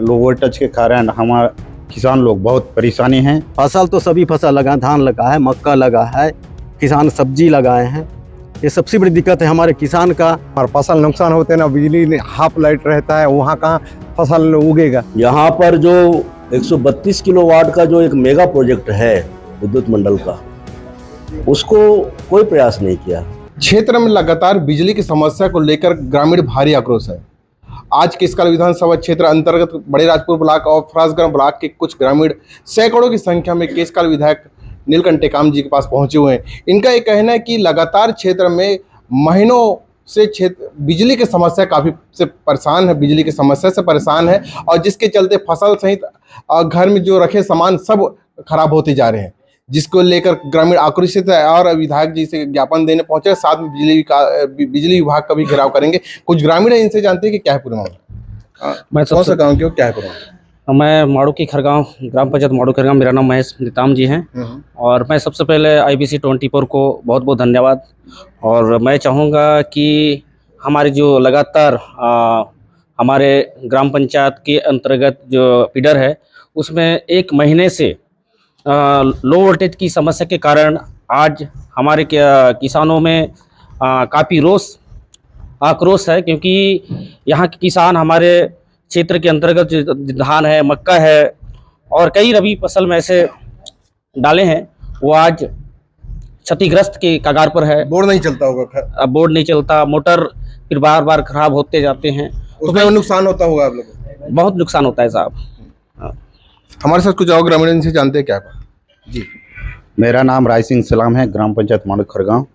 Low voltage के कारण हमारे किसान लोग बहुत परेशानी हैं। फसल तो सभी फसल लगा, धान लगा है, मक्का लगा है, किसान सब्जी लगाए हैं। ये सबसे बड़ी दिक्कत है हमारे किसान का। और फसल नुकसान होते ना, बिजली हाफ लाइट रहता है, वहाँ कहाँ फसल उगेगा। यहाँ पर जो 132 किलोवाट का जो एक मेगा प्रोजेक्ट है विद्युत मंडल का, उसको कोई प्रयास नहीं किया। क्षेत्र में लगातार बिजली की समस्या को लेकर ग्रामीण भारी आक्रोश है। आज केशकाल विधानसभा क्षेत्र अंतर्गत बड़े राजपुर ब्लॉक और फरासगंज ब्लॉक के कुछ ग्रामीण सैकड़ों की संख्या में केशकाल विधायक नीलकंठ टेकाम जी के पास पहुंचे हुए हैं। इनका ये कहना है कि लगातार क्षेत्र में महीनों से क्षेत्र बिजली की समस्या काफ़ी से परेशान है, बिजली की समस्या से परेशान है, और जिसके चलते फसल सहित घर में जो रखे सामान सब खराब होते जा रहे हैं, जिसको लेकर ग्रामीण आक्रोशित है और विधायक जी से ज्ञापन देने पहुंचे। साथ में बिजली विभाग का भी घेराव करेंगे। कुछ ग्रामीण इनसे जानते हैं कि क्या है पूरा मामला। मैं कौन सा गाँव के हो, क्या है पूरा मामला? मैं माड़ू की खरगांव, ग्राम पंचायत माड़ू खरगांव, मेरा नाम महेश नीताम जी हैं। और मैं सबसे पहले IBC 24 को बहुत बहुत धन्यवाद। और मैं चाहूँगा कि हमारे जो लगातार हमारे ग्राम पंचायत के अंतर्गत जो फीडर है, उसमें एक महीने से लो वोल्टेज की समस्या के कारण आज हमारे किसानों में काफ़ी आक्रोश है, क्योंकि यहाँ के किसान हमारे क्षेत्र के अंतर्गत जो धान है, मक्का है और कई रबी फसल में ऐसे डाले हैं, वो आज क्षतिग्रस्त के कगार पर है। बोर्ड नहीं चलता होगा, अब बोर्ड नहीं चलता, मोटर फिर बार बार खराब होते जाते हैं, उसमें नुकसान होता होगा आप लोगों को। बहुत नुकसान होता है साहब। हमारे साथ कुछ और ग्रामीण इनसे जानते हैं क्या जी। मेरा नाम राय सिंह सलाम है, ग्राम पंचायत माड़ू खरगांव।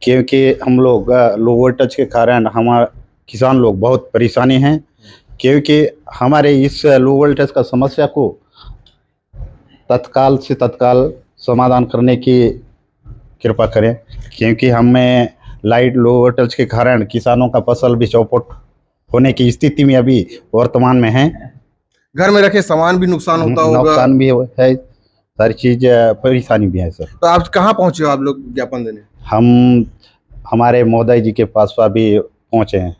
क्योंकि हम लोग लो वोल्टेज के कारण हमारे किसान लोग बहुत परेशानी हैं, क्योंकि हमारे इस लो वोल्टेज का समस्या को तत्काल से तत्काल समाधान करने की कृपा करें, क्योंकि हमें लाइट लो वोल्टेज के कारण किसानों का फसल भी चौपट होने की स्थिति में अभी वर्तमान में है। घर में रखे सामान भी नुकसान होता होगा। नुकसान भी है, सारी चीज परेशानी भी है सर। तो आप कहाँ पहुँचे हो आप लोग ज्ञापन देने? हम हमारे महोदय जी के पास अभी पहुँचे हैं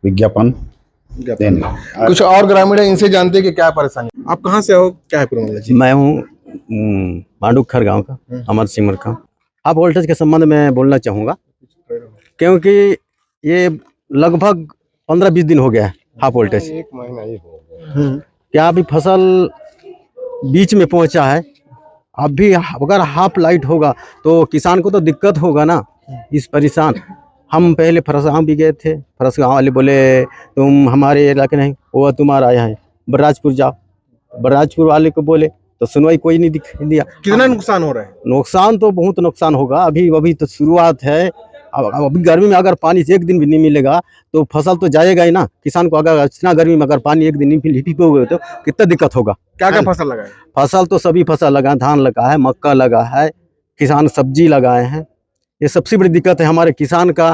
विज्ञापन देने। कुछ और ग्रामीण है, इनसे जानते हैं कि क्या परेशानी। आप कहाँ से हो, क्या है पूरा मामला जी? मैं हूँ मांडू खरगांव का, अमर सिमर का। आप वोल्टेज के संबंध में बोलना चाहूँगा, क्योंकि ये लगभग 15-20 दिन हो गया है हाफ वोल्टेज। एक महीना ही हो गया। क्या अभी फसल बीच में पहुंचा है। अभी अगर हाफ लाइट होगा तो किसान को तो दिक्कत होगा ना। इस परेशान हम पहले फरसगांव भी गए थे, फरसगांव वाले बोले तुम हमारे इलाके नहीं, वो तुम्हारा यहाँ है, बर्राजपुर जाओ। बर्राजपुर वाले को बोले तो सुनवाई कोई नहीं दिया। कितना नुकसान हो रहा है? नुकसान तो बहुत नुकसान होगा। अभी तो शुरुआत है। अभी गर्मी में अगर पानी एक दिन भी नहीं मिलेगा तो फसल तो जाएगा ही ना। किसान को अगर इतना गर्मी में अगर पानी एक दिन नहीं मिलेगा तो कितना दिक्कत होगा। क्या क्या फसल लगाए? फसल तो सभी फसल लगा, धान लगा है, मक्का लगा है, किसान सब्जी लगाए हैं। ये सबसे बड़ी दिक्कत है हमारे किसान का,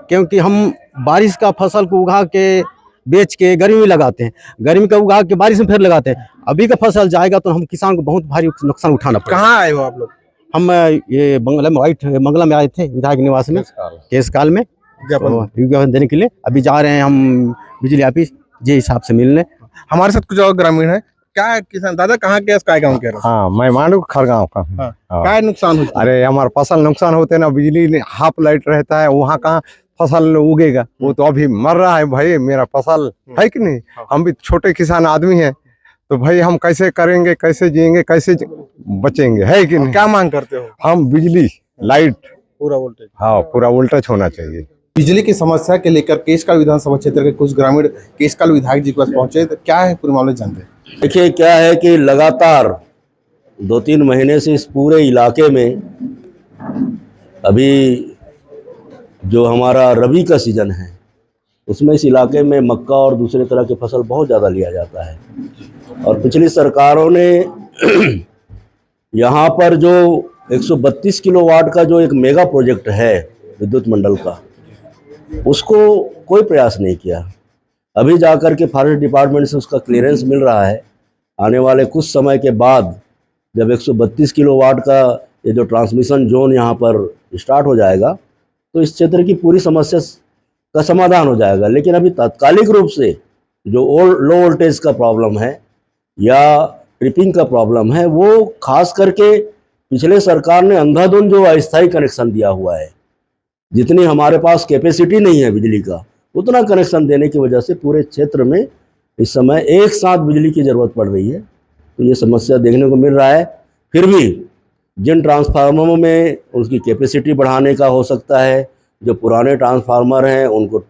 क्योंकि हम बारिश का फसल को उगा के बेच के गर्मी में लगाते हैं, गर्मी का उगा के बारिश में फिर लगाते हैं। अभी का फसल जाएगा तो हम किसान को बहुत भारी नुकसान उठाना पड़ेगा। कहाँ आए हो आप लोग? हम ये मंगला में आए थे, विधायक निवास में केशकाल में विज्ञापन देने के लिए। अभी जा रहे हैं हम बिजली ऑफिस जे हिसाब से मिलने। हमारे साथ कुछ और ग्रामीण है। क्या किसान दादा कहाँ के, काय गाँव के? हाँ, मैं मांडू खरगांव का। क्या नुकसान होता है? अरे हमारे फसल नुकसान होते ना, बिजली हाफ लाइट रहता है, वहाँ कहाँ फसल उगेगा। वो तो अभी मर रहा है भाई, मेरा फसल है कि नहीं। हम भी छोटे किसान आदमी हैं, तो भाई हम कैसे करेंगे, कैसे जिएंगे, कैसे बचेंगे, है कि नहीं। क्या मांग करते हो? हम बिजली लाइट पूरा वोल्टेज। हाँ, पूरा वोल्टेज होना चाहिए। बिजली की समस्या के लेकर केशकाल विधानसभा क्षेत्र के कुछ ग्रामीण केशकाल विधायक जी के पास पहुंचे, तो क्या है पूरे मामले जानते हैं? देखिए क्या है कि लगातार 2-3 महीने से इस पूरे इलाके में अभी जो हमारा रबी का सीजन है, उसमें इस इलाके में मक्का और दूसरे तरह के फसल बहुत ज़्यादा लिया जाता है। और पिछली सरकारों ने यहाँ पर जो 132 किलोवाट का जो एक मेगा प्रोजेक्ट है विद्युत मंडल का, उसको कोई प्रयास नहीं किया। अभी जाकर के फॉरेस्ट डिपार्टमेंट से उसका क्लियरेंस मिल रहा है। आने वाले कुछ समय के बाद जब 132 किलोवाट का ये जो ट्रांसमिशन जोन यहाँ पर स्टार्ट हो जाएगा, तो इस क्षेत्र की पूरी समस्या का समाधान हो जाएगा। लेकिन अभी तात्कालिक रूप से जो लो वोल्टेज का प्रॉब्लम है या ट्रिपिंग का प्रॉब्लम है, वो खास करके पिछले सरकार ने अंधाधुंध जो अस्थायी कनेक्शन दिया हुआ है, जितनी हमारे पास कैपेसिटी नहीं है बिजली का, उतना कनेक्शन देने की वजह से पूरे क्षेत्र में इस समय एक साथ बिजली की ज़रूरत पड़ रही है। तो ये समस्या देखने को मिल रहा है। फिर भी जिन ट्रांसफार्मरों में उसकी कैपेसिटी बढ़ाने का हो सकता है, जो पुराने ट्रांसफार्मर हैं उनको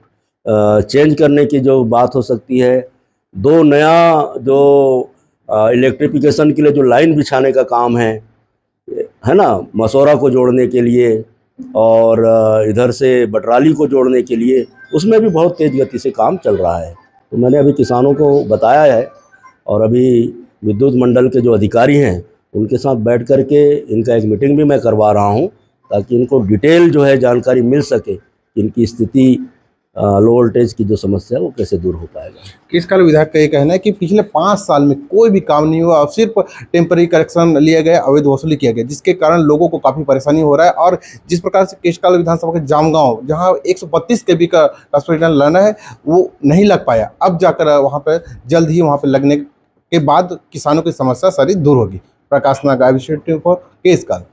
चेंज करने की जो बात हो सकती है, दो नया जो इलेक्ट्रिफिकेशन के लिए जो लाइन बिछाने का काम है ना, मसौरा को जोड़ने के लिए और इधर से बटराली को जोड़ने के लिए, उसमें भी बहुत तेज़ गति से काम चल रहा है। तो मैंने अभी किसानों को बताया है और अभी विद्युत मंडल के जो अधिकारी हैं उनके साथ बैठ कर के इनका एक मीटिंग भी मैं करवा रहा हूं, ताकि इनको डिटेल जो है जानकारी मिल सके कि इनकी स्थिति लो वोल्टेज की जो समस्या है वो कैसे दूर हो पाएगा। केशकाल विधायक का ये कहना है कि पिछले 5 साल में कोई भी काम नहीं हुआ और सिर्फ टेम्पररी करेक्शन लिए गए, अवैध वसूली किया गया, जिसके कारण लोगों को काफ़ी परेशानी हो रहा है। और जिस प्रकार से केशकाल विधानसभा के जामगांव, जहां 132 केवी का ट्रांसफार्मर लाना है, वो नहीं लग पाया। अब जाकर वहां पर जल्द ही वहां पर लगने के बाद किसानों की समस्या सारी दूर होगी। प्रकाश नाग, केशकाल।